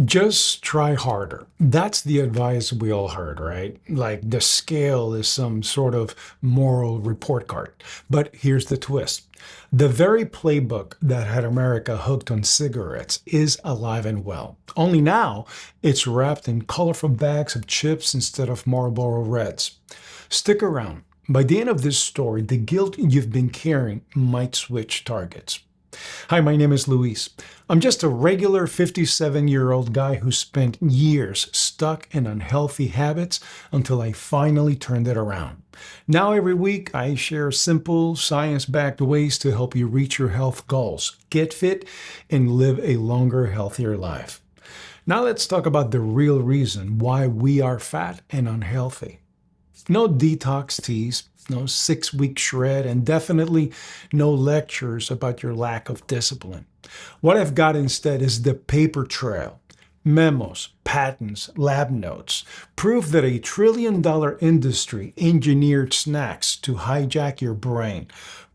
Just try harder. That's the advice we all heard, right? Like the scale is some sort of moral report card. But here's the twist. The very playbook that had America hooked on cigarettes is alive and well. Only now it's wrapped in colorful bags of chips instead of Marlboro Reds. Stick around. By the end of this story, the guilt you've been carrying might switch targets. Hi, my name is Luis. I'm just a regular 57-year-old guy who spent years stuck in unhealthy habits until I finally turned it around. Now, every week, I share simple, science backed ways to help you reach your health goals, get fit, and live a longer, healthier life. Now, let's talk about the real reason why we are fat and unhealthy. No detox teas, no 6-week shred, and definitely no lectures about your lack of discipline. What I've got instead is the paper trail. Memos, patents, lab notes, proof that a trillion-dollar industry engineered snacks to hijack your brain,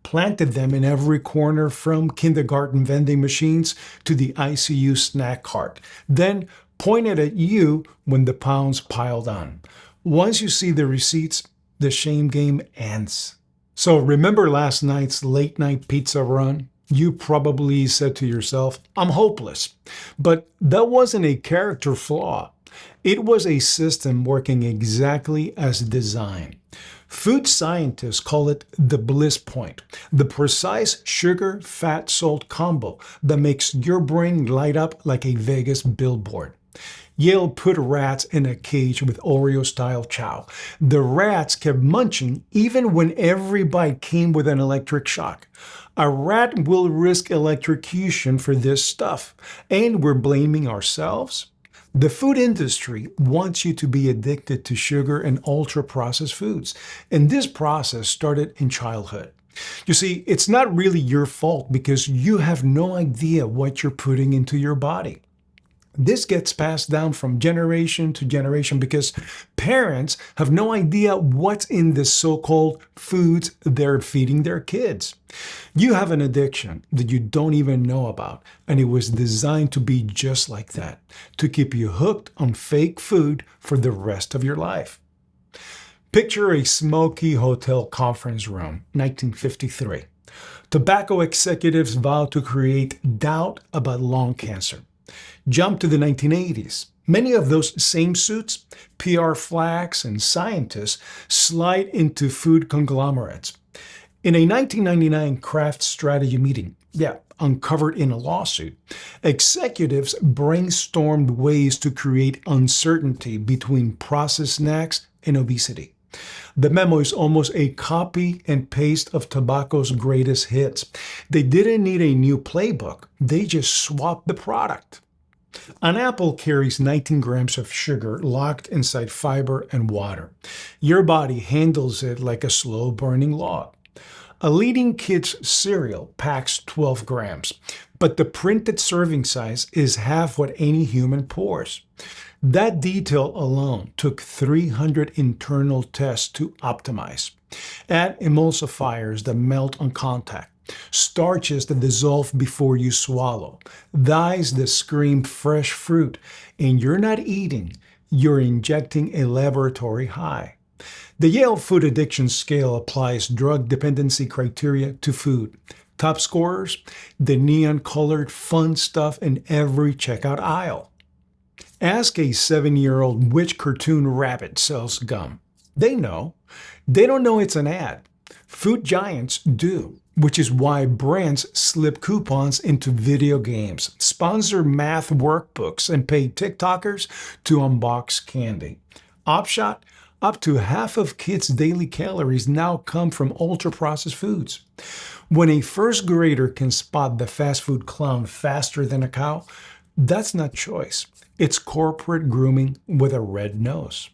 planted them in every corner from kindergarten vending machines to the ICU snack cart, then pointed at you when the pounds piled on. Once you see the receipts, the shame game ends. So remember last night's late night pizza run? You probably said to yourself, I'm hopeless. But that wasn't a character flaw. It was a system working exactly as designed. Food scientists call it the bliss point, the precise sugar, fat, salt combo that makes your brain light up like a Vegas billboard. Yale put rats in a cage with Oreo-style chow. The rats kept munching even when every bite came with an electric shock. A rat will risk electrocution for this stuff, and we're blaming ourselves? The food industry wants you to be addicted to sugar and ultra-processed foods, and this process started in childhood. You see, it's not really your fault because you have no idea what you're putting into your body. This gets passed down from generation to generation because parents have no idea what's in the so-called foods they're feeding their kids. You have an addiction that you don't even know about, and it was designed to be just like that, to keep you hooked on fake food for the rest of your life. Picture a smoky hotel conference room, 1953. Tobacco executives vow to create doubt about lung cancer. Jump to the 1980s. Many of those same suits, PR flags, and scientists slide into food conglomerates. In a 1999 Kraft strategy meeting, uncovered in a lawsuit, executives brainstormed ways to create uncertainty between processed snacks and obesity. The memo is almost a copy and paste of tobacco's greatest hits. They didn't need a new playbook. They just swapped the product. An apple carries 19 grams of sugar locked inside fiber and water. Your body handles it like a slow-burning log. A leading kid's cereal packs 12 grams, but the printed serving size is half what any human pours. That detail alone took 300 internal tests to optimize. Add emulsifiers that melt on contact, starches that dissolve before you swallow, dyes that scream fresh fruit, and you're not eating, you're injecting a laboratory high. The Yale Food Addiction Scale applies drug dependency criteria to food. Top scorers, the neon-colored fun stuff in every checkout aisle. Ask a 7-year-old which cartoon rabbit sells gum. They know. They don't know it's an ad. Food giants do, which is why brands slip coupons into video games, sponsor math workbooks, and pay TikTokers to unbox candy. Upshot, up to half of kids' daily calories now come from ultra-processed foods. When a first grader can spot the fast food clown faster than a cow, that's not choice. It's corporate grooming with a red nose.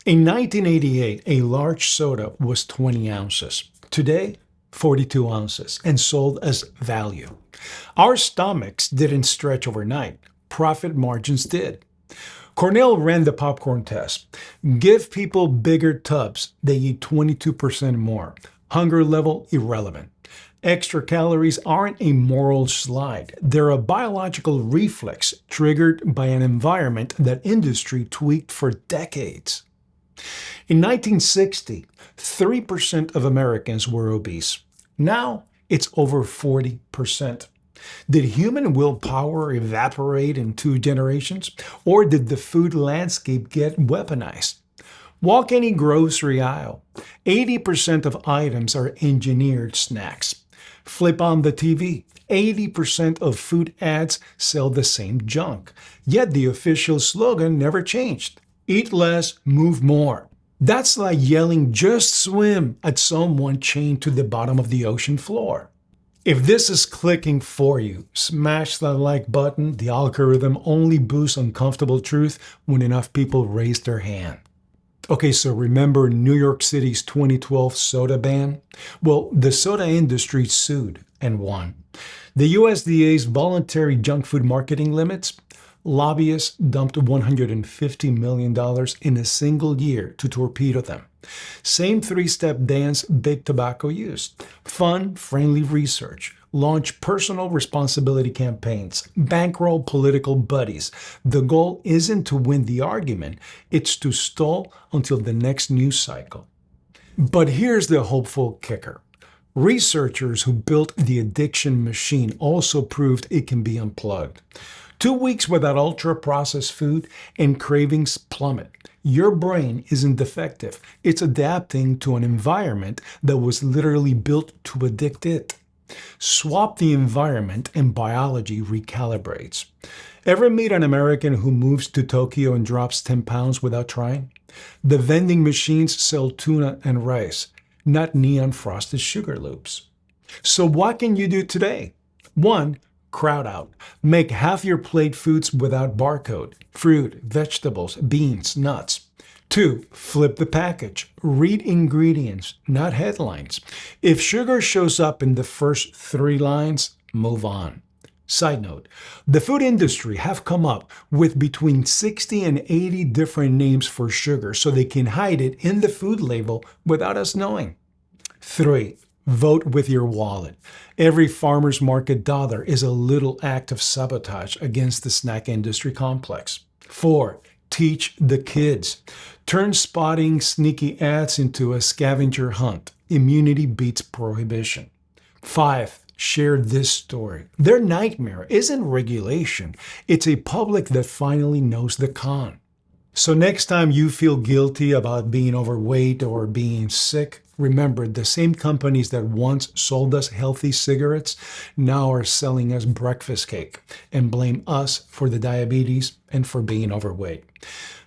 In 1988, a large soda was 20 ounces. Today, 42 ounces, and sold as value. Our stomachs didn't stretch overnight. Profit margins did. Cornell ran the popcorn test. Give people bigger tubs, they eat 22% more. Hunger level irrelevant. Extra calories aren't a moral slide. They're a biological reflex triggered by an environment that industry tweaked for decades. In 1960, 3% of Americans were obese. Now, it's over 40%. Did human willpower evaporate in 2 generations? Or did the food landscape get weaponized? Walk any grocery aisle. 80% of items are engineered snacks. Flip on the TV. 80% of food ads sell the same junk. Yet the official slogan never changed. Eat less, move more. That's like yelling just swim at someone chained to the bottom of the ocean floor. If this is clicking for you, smash that like button. The algorithm only boosts uncomfortable truth when enough people raise their hand. Okay, so remember New York City's 2012 soda ban? Well, the soda industry sued and won. The USDA's voluntary junk food marketing limits? Lobbyists dumped $150 million in a single year to torpedo them. Same 3-step dance big tobacco used. Fun, friendly research. Launch personal responsibility campaigns. Bankroll political buddies. The goal isn't to win the argument, it's to stall until the next news cycle. But here's the hopeful kicker. Researchers who built the addiction machine also proved it can be unplugged. 2 weeks without ultra-processed food and cravings plummet. Your brain isn't defective. It's adapting to an environment that was literally built to addict it. Swap the environment and biology recalibrates. Ever meet an American who moves to Tokyo and drops 10 pounds without trying? The vending machines sell tuna and rice, not neon frosted sugar loops. So what can you do today? 1. Crowd out. Make half your plate foods without barcode. Fruit, vegetables, beans, nuts. 2. Flip the package. Read ingredients, not headlines. If sugar shows up in the first 3 lines, move on. Side note, the food industry have come up with between 60 and 80 different names for sugar so they can hide it in the food label without us knowing. 3. Vote with your wallet. Every farmer's market dollar is a little act of sabotage against the snack industry complex. 4. Teach the kids. Turn spotting sneaky ads into a scavenger hunt. Immunity beats prohibition. 5. Share this story. Their nightmare isn't regulation. It's a public that finally knows the con. So next time you feel guilty about being overweight or being sick, remember the same companies that once sold us healthy cigarettes now are selling us breakfast cake and blame us for the diabetes and for being overweight.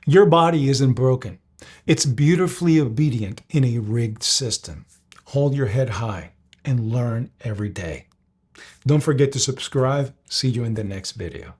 Your body isn't broken. It's beautifully obedient in a rigged system. Hold your head high and learn every day. Don't forget to subscribe. See you in the next video.